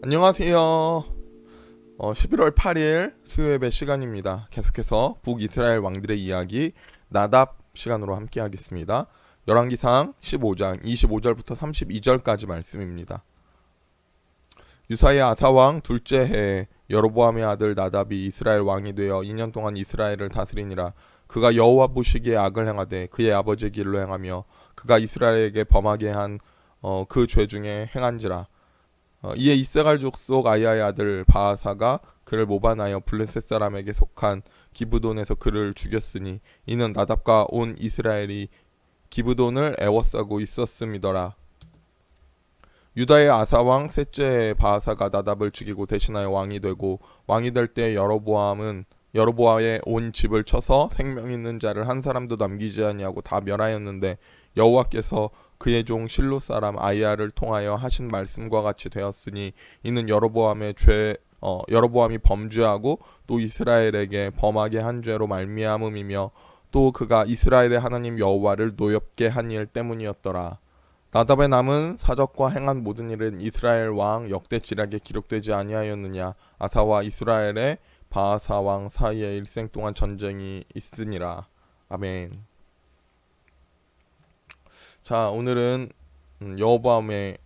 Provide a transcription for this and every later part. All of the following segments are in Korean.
안녕하세요. 11월 8일 수요예배 시간입니다. 계속해서 북이스라엘 왕들의 이야기 나답 시간으로 함께 하겠습니다. 열왕기상 15장 25절부터 32절까지 말씀입니다. 유사의 아사왕 둘째 해에 여로보암의 아들 나답이 이스라엘 왕이 되어 2년 동안 이스라엘을 다스리니라. 그가 여호와 보시기에 악을 행하되 그의 아버지의 길로 행하며 그가 이스라엘에게 범하게 한 그 죄 중에 행한지라. 이에 이세갈 족속 아이아의 아들 바아사가 그를 모반하여 블레셋 사람에게 속한 기브돈에서 그를 죽였으니 이는 나답과 온 이스라엘이 기브돈을 애워싸고 있었음이더라. 유다의 아사왕 셋째 바아사가 나답을 죽이고 대신하여 왕이 되고 왕이 될 때 여로보암의 온 집을 쳐서 생명 있는 자를 한 사람도 남기지 아니하고 다 멸하였는데 여호와께서 그의 종 실로 사람 아이야를 통하여 하신 말씀과 같이 되었으니 이는 여로보암이 범죄하고 또 이스라엘에게 범하게 한 죄로 말미암음이며 또 그가 이스라엘의 하나님 여호와를 노엽게 한 일 때문이었더라. 나답의 남은 사적과 행한 모든 일은 이스라엘 왕 역대지략에 기록되지 아니하였느냐. 아사와 이스라엘의 바아사 왕 사이에 일생 동안 전쟁이 있으니라. 아멘. 자, 오늘은 여로보암의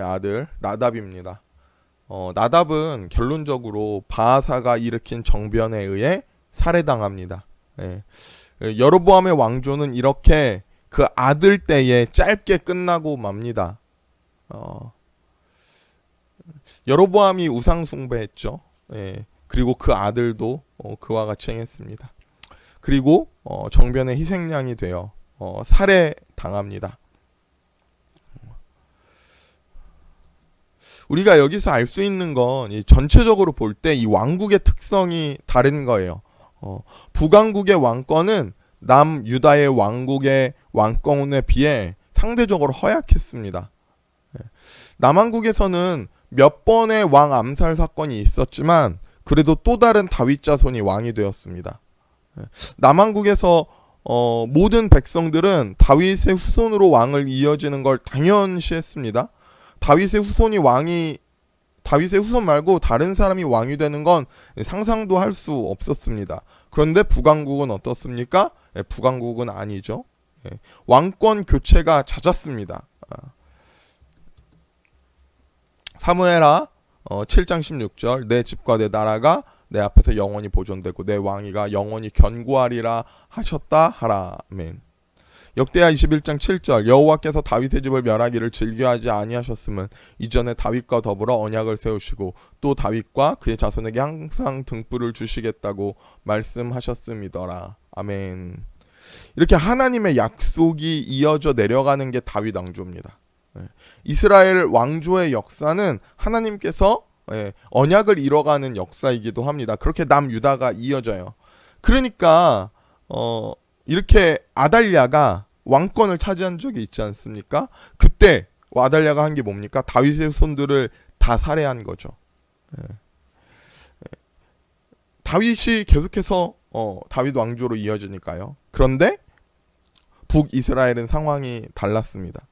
아들 나답입니다. 나답은 결론적으로 바아사가 일으킨 정변에 의해 살해당합니다. 여로보암의 왕조는 이렇게 그 아들 때에 짧게 끝나고 맙니다. 여로보암이 우상 숭배했죠. 그리고 그 아들도 그와 같이 행했습니다. 그리고 정변의 희생양이 되어 살해당합니다. 우리가 여기서 알 수 있는 건 전체적으로 볼 때 이 왕국의 특성이 다른 거예요. 북왕국의 왕권은 남유다의 왕국의 왕권에 비해 상대적으로 허약했습니다. 남왕국에서는 몇 번의 왕 암살 사건이 있었지만 그래도 또 다른 다윗 자손이 왕이 되었습니다. 남왕국에서 모든 백성들은 다윗의 후손으로 왕을 이어지는 걸 당연시했습니다. 다윗의 후손 말고 다른 사람이 왕이 되는 건 상상도 할 수 없었습니다. 그런데 북왕국은 어떻습니까? 북왕국은 아니죠. 왕권 교체가 잦았습니다. 사무엘하 7장 16절 내 집과 내 나라가 내 앞에서 영원히 보존되고 내 왕위가 영원히 견고하리라 하셨다 하라. 아멘. 역대하 21장 7절 여호와께서 다윗의 집을 멸하기를 즐겨하지 아니하셨음은 이전에 다윗과 더불어 언약을 세우시고 또 다윗과 그의 자손에게 항상 등불을 주시겠다고 말씀하셨음이더라. 아멘. 이렇게 하나님의 약속이 이어져 내려가는 게 다윗 왕조입니다. 이스라엘 왕조의 역사는 하나님께서 언약을 이뤄가는 역사이기도 합니다. 그렇게 남유다가 이어져요. 그러니까 이렇게 아달랴가 왕권을 차지한 적이 있지 않습니까? 그때 아달랴가 한 게 뭡니까? 다윗의 후손들을 다 살해한 거죠. 다윗이 계속해서 다윗 왕조로 이어지니까요. 그런데 북이스라엘은 상황이 달랐습니다.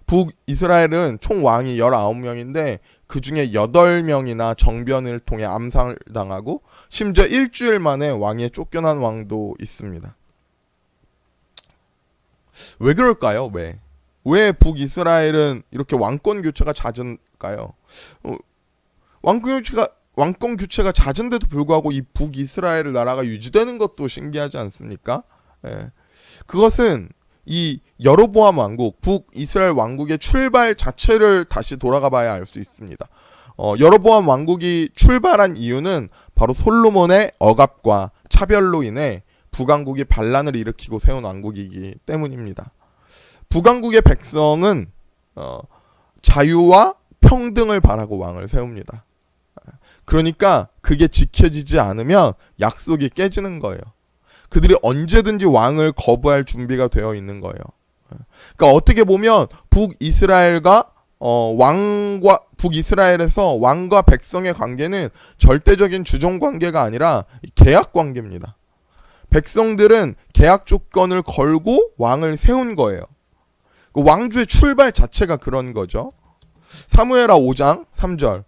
북이스라엘은 총 왕이 19명인데 그 중에 8명이나 정변을 통해 암살당하고 심지어 일주일 만에 왕에 쫓겨난 왕도 있습니다. 왜 그럴까요? 왜 북이스라엘은 이렇게 왕권 교체가 잦은가요? 왕권 교체가 잦은데도 불구하고 이 북이스라엘 나라가 유지되는 것도 신기하지 않습니까? 그것은 이 여로보암 왕국, 북이스라엘 왕국의 출발 자체를 다시 돌아가 봐야 알 수 있습니다. 여로보암 왕국이 출발한 이유는 바로 솔로몬의 억압과 차별로 인해 북왕국이 반란을 일으키고 세운 왕국이기 때문입니다. 북왕국의 백성은 자유와 평등을 바라고 왕을 세웁니다. 그러니까 그게 지켜지지 않으면 약속이 깨지는 거예요. 그들이 언제든지 왕을 거부할 준비가 되어 있는 거예요. 그러니까 어떻게 보면 북이스라엘에서 왕과 백성의 관계는 절대적인 주종 관계가 아니라 계약 관계입니다. 백성들은 계약 조건을 걸고 왕을 세운 거예요. 그 왕조의 출발 자체가 그런 거죠. 사무엘하 5장 3절.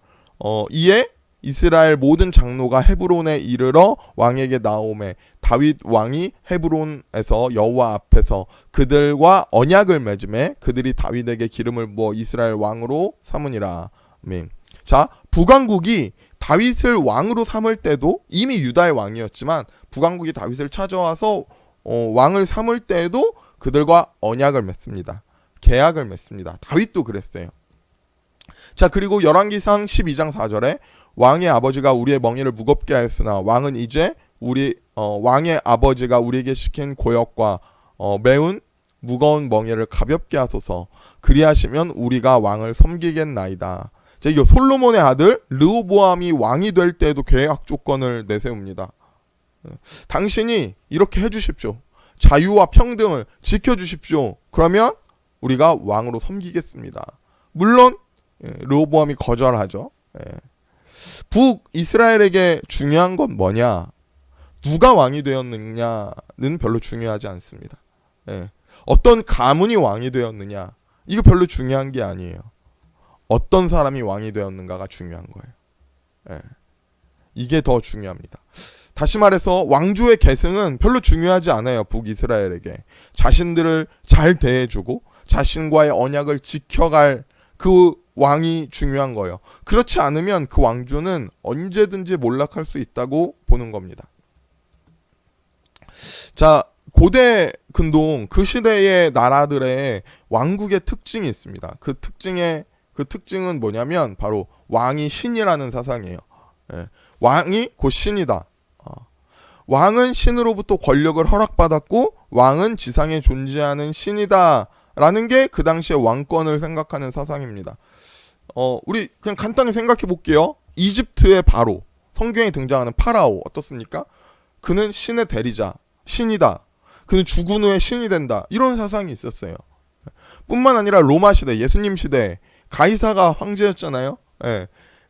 이에 이스라엘 모든 장로가 헤브론에 이르러 왕에게 나오매 다윗 왕이 헤브론에서 여호와 앞에서 그들과 언약을 맺음에 그들이 다윗에게 기름을 부어 이스라엘 왕으로 삼으니라. 아멘. 자, 북왕국이 다윗을 왕으로 삼을 때도 이미 유다의 왕이었지만 북왕국이 다윗을 찾아와서 왕을 삼을 때에도 그들과 언약을 맺습니다. 계약을 맺습니다. 다윗도 그랬어요. 자, 그리고 열왕기상 12장 4절에 왕의 아버지가 우리의 멍에를 무겁게 하였으나 왕은 이제 왕의 아버지가 우리에게 시킨 고역과 매운 무거운 멍에를 가볍게 하소서. 그리하시면 우리가 왕을 섬기겠나이다. 자, 이거 솔로몬의 아들 르호보암이 왕이 될 때에도 계약 조건을 내세웁니다. 당신이 이렇게 해주십시오. 자유와 평등을 지켜주십시오. 그러면 우리가 왕으로 섬기겠습니다. 물론 르호보암이 거절하죠. 북이스라엘에게 중요한 건 뭐냐? 누가 왕이 되었느냐는 별로 중요하지 않습니다. 어떤 가문이 왕이 되었느냐? 이거 별로 중요한 게 아니에요. 어떤 사람이 왕이 되었는가가 중요한 거예요. 이게 더 중요합니다. 다시 말해서 왕조의 계승은 별로 중요하지 않아요. 북이스라엘에게. 자신들을 잘 대해주고 자신과의 언약을 지켜갈 그 왕이 중요한 거예요. 그렇지 않으면 그 왕조는 언제든지 몰락할 수 있다고 보는 겁니다. 자, 고대 근동 그 시대의 나라들의 왕국의 특징이 있습니다. 그 특징은 뭐냐면 바로 왕이 신이라는 사상이에요. 왕이 곧 신이다. 왕은 신으로부터 권력을 허락받았고 왕은 지상에 존재하는 신이다 라는 게 그 당시에 왕권을 생각하는 사상입니다. 우리 그냥 간단히 생각해 볼게요. 이집트의 바로, 성경에 등장하는 파라오 어떻습니까? 그는 신의 대리자, 신이다. 그는 죽은 후에 신이 된다. 이런 사상이 있었어요. 뿐만 아니라 로마 시대, 예수님 시대 가이사가 황제였잖아요.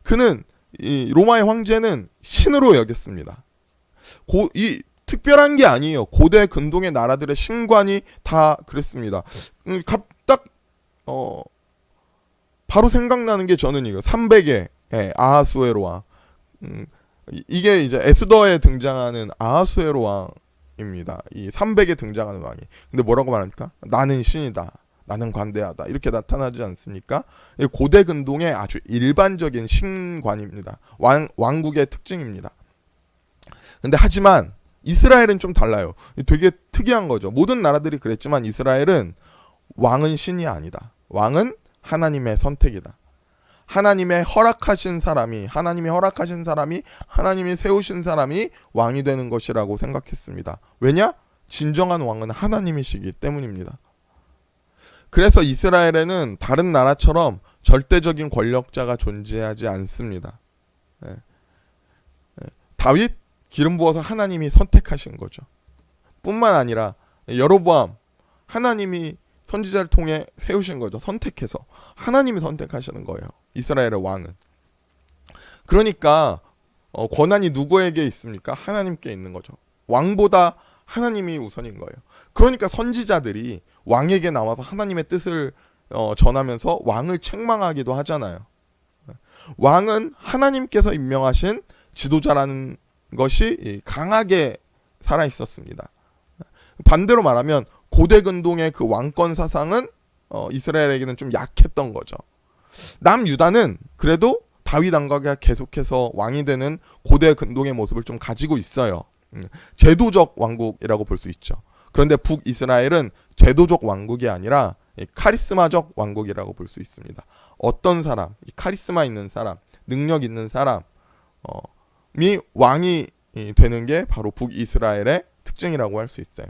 그는 이 로마의 황제는 신으로 여겼습니다. 이 특별한 게 아니에요. 고대 근동의 나라들의 신관이 다 그랬습니다. 딱 바로 생각나는 게 저는 이거 300의 아하수에로 왕. 이게 이제 에스더에 등장하는 아하수에로 왕입니다. 이 300에 등장하는 왕이. 근데 뭐라고 말합니까? 나는 신이다. 나는 관대하다. 이렇게 나타나지 않습니까? 고대 근동의 아주 일반적인 신관입니다. 왕국의 특징입니다. 근데 하지만 이스라엘은 좀 달라요. 되게 특이한 거죠. 모든 나라들이 그랬지만 이스라엘은 왕은 신이 아니다. 왕은 하나님의 선택이다. 하나님이 허락하신 사람이 하나님이 세우신 사람이 왕이 되는 것이라고 생각했습니다. 왜냐? 진정한 왕은 하나님이시기 때문입니다. 그래서 이스라엘에는 다른 나라처럼 절대적인 권력자가 존재하지 않습니다. 다윗 기름 부어서 하나님이 선택하신 거죠. 뿐만 아니라 여로보암 하나님이 선지자를 통해 세우신 거죠. 선택해서 하나님이 선택하시는 거예요. 이스라엘의 왕은. 그러니까 권한이 누구에게 있습니까? 하나님께 있는 거죠. 왕보다 하나님이 우선인 거예요. 그러니까 선지자들이 왕에게 나와서 하나님의 뜻을 전하면서 왕을 책망하기도 하잖아요. 왕은 하나님께서 임명하신 지도자라는 것이 강하게 살아 있었습니다. 반대로 말하면 고대 근동의 그 왕권 사상은 이스라엘에게는 좀 약했던 거죠. 남유다는 그래도 다윗 왕가가 계속해서 왕이 되는 고대 근동의 모습을 좀 가지고 있어요. 제도적 왕국이라고 볼 수 있죠. 그런데 북이스라엘은 제도적 왕국이 아니라 카리스마적 왕국이라고 볼 수 있습니다. 어떤 사람, 카리스마 있는 사람, 능력 있는 사람이 왕이 되는 게 바로 북이스라엘의 특징이라고 할 수 있어요.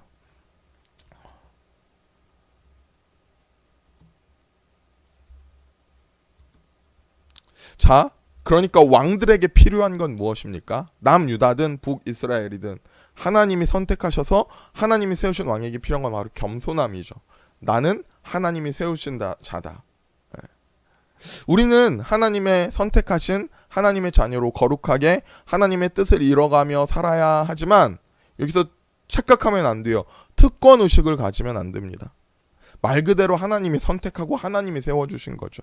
자, 그러니까 왕들에게 필요한 건 무엇입니까? 남유다든 북이스라엘이든 하나님이 선택하셔서 하나님이 세우신 왕에게 필요한 건 바로 겸손함이죠. 나는 하나님이 세우신 자다. 우리는 하나님의 선택하신 하나님의 자녀로 거룩하게 하나님의 뜻을 이뤄가며 살아야 하지만 여기서 착각하면 안 돼요. 특권 의식을 가지면 안 됩니다. 말 그대로 하나님이 선택하고 하나님이 세워주신 거죠.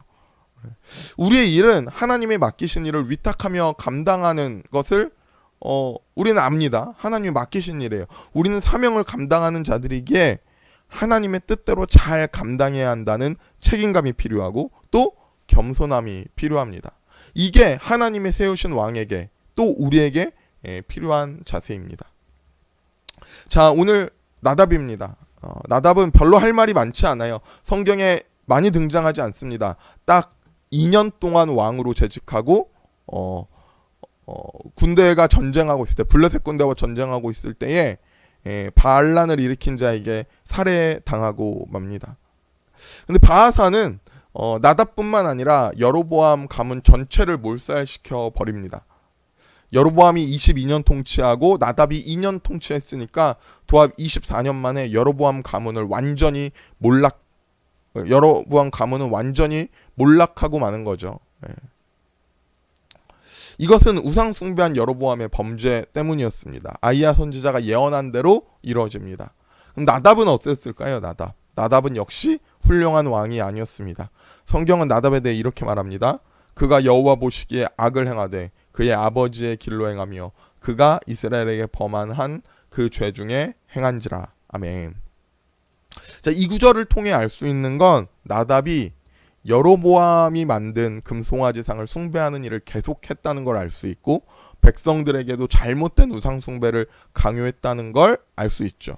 우리의 일은 하나님이 맡기신 일을 위탁하며 감당하는 것을 우리는 압니다. 하나님이 맡기신 일이에요. 우리는 사명을 감당하는 자들이기에 하나님의 뜻대로 잘 감당해야 한다는 책임감이 필요하고 또 겸손함이 필요합니다. 이게 하나님의 세우신 왕에게 또 우리에게 필요한 자세입니다. 자, 오늘 나답입니다. 나답은 별로 할 말이 많지 않아요. 성경에 많이 등장하지 않습니다. 딱 2년 동안 왕으로 재직하고 군대가 전쟁하고 있을 때, 블레셋 군대와 전쟁하고 있을 때에 바알란을 일으킨 자에게 살해당하고 맙니다. 근데 바하사는 나답뿐만 아니라 여로보암 가문 전체를 몰살시켜 버립니다. 여로보암이 22년 통치하고 나답이 2년 통치했으니까 도합 24년 만에 여로보암 가문은 완전히 몰락하고 마는 거죠. 이것은 우상 숭배한 여로보암의 범죄 때문이었습니다. 아히야 선지자가 예언한 대로 이루어집니다. 그럼 나답은 어땠을까요? 나답은 역시 훌륭한 왕이 아니었습니다. 성경은 나답에 대해 이렇게 말합니다. 그가 여호와 보시기에 악을 행하되 그의 아버지의 길로 행하며 그가 이스라엘에게 범한 한 그 죄 중에 행한지라. 아멘. 자, 이 구절을 통해 알 수 있는 건 나답이 여로보암이 만든 금송아지상을 숭배하는 일을 계속했다는 걸 알 수 있고 백성들에게도 잘못된 우상 숭배를 강요했다는 걸 알 수 있죠.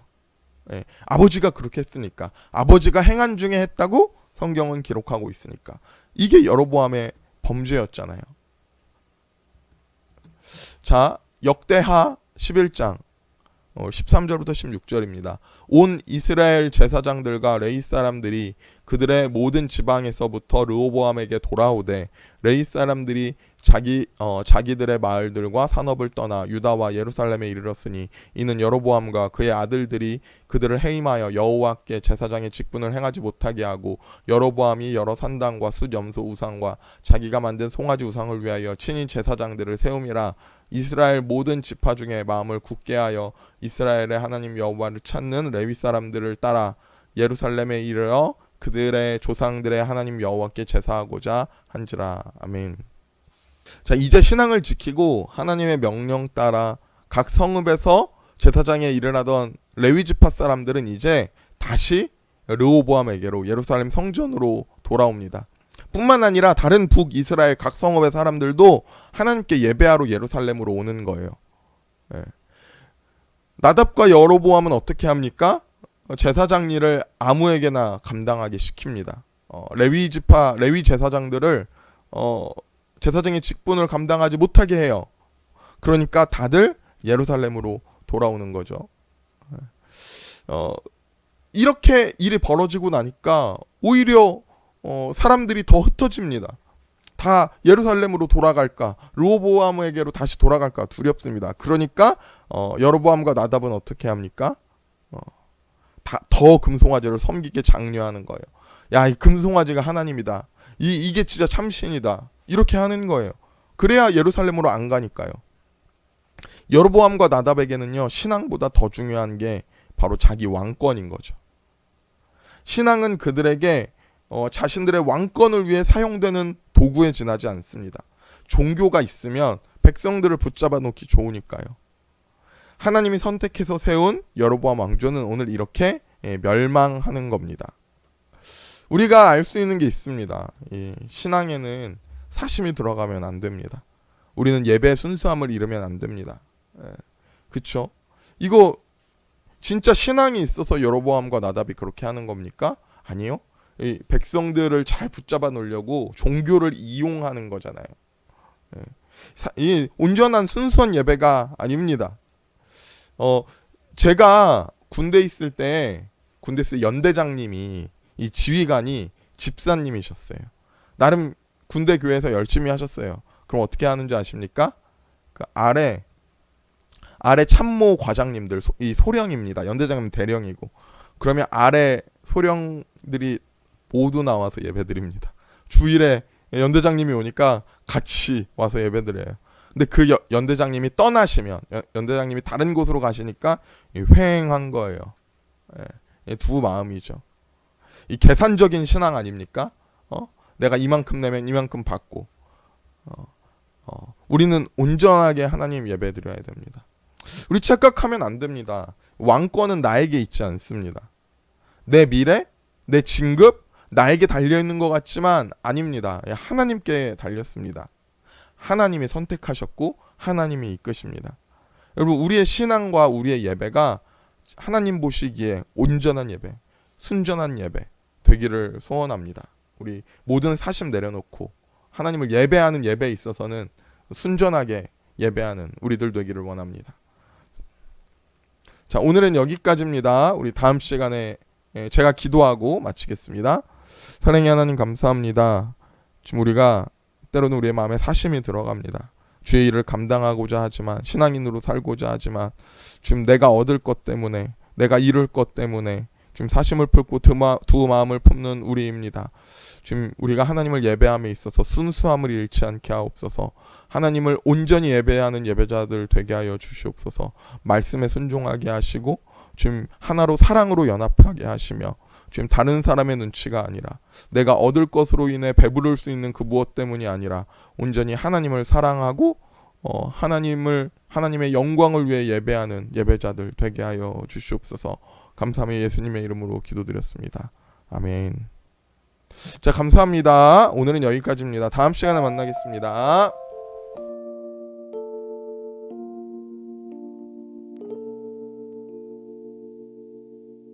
아버지가 그렇게 했으니까, 아버지가 행한 중에 했다고 성경은 기록하고 있으니까 이게 여로보암의 범죄였잖아요. 자, 역대하 11장 13절부터 16절입니다. 온 이스라엘 제사장들과 레위 사람들이 그들의 모든 지방에서부터 르호보암에게 돌아오되 레위 사람들이 자기들의 마을들과 산업을 떠나 유다와 예루살렘에 이르렀으니 이는 여로보암과 그의 아들들이 그들을 해임하여 여호와께 제사장의 직분을 행하지 못하게 하고 여로보암이 여러 산당과 숫 염소 우상과 자기가 만든 송아지 우상을 위하여 친히 제사장들을 세움이라. 이스라엘 모든 지파 중에 마음을 굳게 하여 이스라엘의 하나님 여호와를 찾는 레위 사람들을 따라 예루살렘에 이르러 그들의 조상들의 하나님 여호와께 제사하고자 한지라. 아멘. 자, 이제 신앙을 지키고 하나님의 명령 따라 각 성읍에서 제사장에 일어나던 레위 지파 사람들은 이제 다시 르호보암에게로 예루살렘 성전으로 돌아옵니다. 뿐만 아니라 다른 북이스라엘 각 성읍의 사람들도 하나님께 예배하러 예루살렘으로 오는 거예요. 나답과 여로보암은 어떻게 합니까? 제사장 일을 아무에게나 감당하게 시킵니다. 레위 제사장들을 제사장의 직분을 감당하지 못하게 해요. 그러니까 다들 예루살렘으로 돌아오는 거죠. 이렇게 일이 벌어지고 나니까 오히려 사람들이 더 흩어집니다. 다 예루살렘으로 돌아갈까, 르호보암에게로 다시 돌아갈까 두렵습니다. 그러니까 여로보암과 나답은 어떻게 합니까? 더 금송아지를 섬기게 장려하는 거예요. 야, 이 금송아지가 하나님이다. 이게 진짜 참신이다. 이렇게 하는 거예요. 그래야 예루살렘으로 안 가니까요. 여로보암과 나답에게는요, 신앙보다 더 중요한 게 바로 자기 왕권인 거죠. 신앙은 그들에게 자신들의 왕권을 위해 사용되는 도구에 지나지 않습니다. 종교가 있으면 백성들을 붙잡아 놓기 좋으니까요. 하나님이 선택해서 세운 여로보암 왕조는 오늘 이렇게 멸망하는 겁니다. 우리가 알 수 있는 게 있습니다. 이 신앙에는 사심이 들어가면 안 됩니다. 우리는 예배의 순수함을 잃으면 안 됩니다. 그쵸? 이거 진짜 신앙이 있어서 여로보암과 나답이 그렇게 하는 겁니까? 아니요. 이 백성들을 잘 붙잡아 놓으려고 종교를 이용하는 거잖아요. 이 온전한 순수한 예배가 아닙니다. 제가 군대 있을 때 연대장님이, 이 지휘관이 집사님이셨어요. 나름 군대 교회에서 열심히 하셨어요. 그럼 어떻게 하는지 아십니까? 그 아래 참모 과장님들, 이 소령입니다. 연대장님 대령이고, 그러면 아래 소령들이 모두 나와서 예배드립니다. 주일에 연대장님이 오니까 같이 와서 예배드려요. 근데 그 연대장님이 떠나시면 연대장님이 다른 곳으로 가시니까 회행한 거예요. 예, 두 마음이죠. 이 계산적인 신앙 아닙니까? 내가 이만큼 내면 이만큼 받고 우리는 온전하게 하나님 예배 드려야 됩니다. 우리 착각하면 안 됩니다. 왕권은 나에게 있지 않습니다. 내 미래, 내 진급, 나에게 달려있는 것 같지만 아닙니다. 하나님께 달렸습니다. 하나님이 선택하셨고 하나님이 이끄십니다. 여러분, 우리의 신앙과 우리의 예배가 하나님 보시기에 온전한 예배, 순전한 예배 되기를 소원합니다. 우리 모든 사심 내려놓고 하나님을 예배하는 예배에 있어서는 순전하게 예배하는 우리들 되기를 원합니다. 자, 오늘은 여기까지입니다. 우리 다음 시간에 제가 기도하고 마치겠습니다. 사랑의 하나님, 감사합니다. 지금 우리가 때로는 우리의 마음에 사심이 들어갑니다. 주의 일을 감당하고자 하지만, 신앙인으로 살고자 하지만 지금 내가 얻을 것 때문에, 내가 이룰 것 때문에 지금 사심을 품고 두 마음을 품는 우리입니다. 지금 우리가 하나님을 예배함에 있어서 순수함을 잃지 않게 하옵소서. 하나님을 온전히 예배하는 예배자들 되게 하여 주시옵소서. 말씀에 순종하게 하시고 지금 하나로 사랑으로 연합하게 하시며, 지금 다른 사람의 눈치가 아니라 내가 얻을 것으로 인해 배부를 수 있는 그 무엇 때문이 아니라 온전히 하나님을 사랑하고 하나님의 영광을 위해 예배하는 예배자들 되게 하여 주시옵소서. 감사하며 예수님의 이름으로 기도드렸습니다. 아멘. 자, 감사합니다. 오늘은 여기까지입니다. 다음 시간에 만나겠습니다.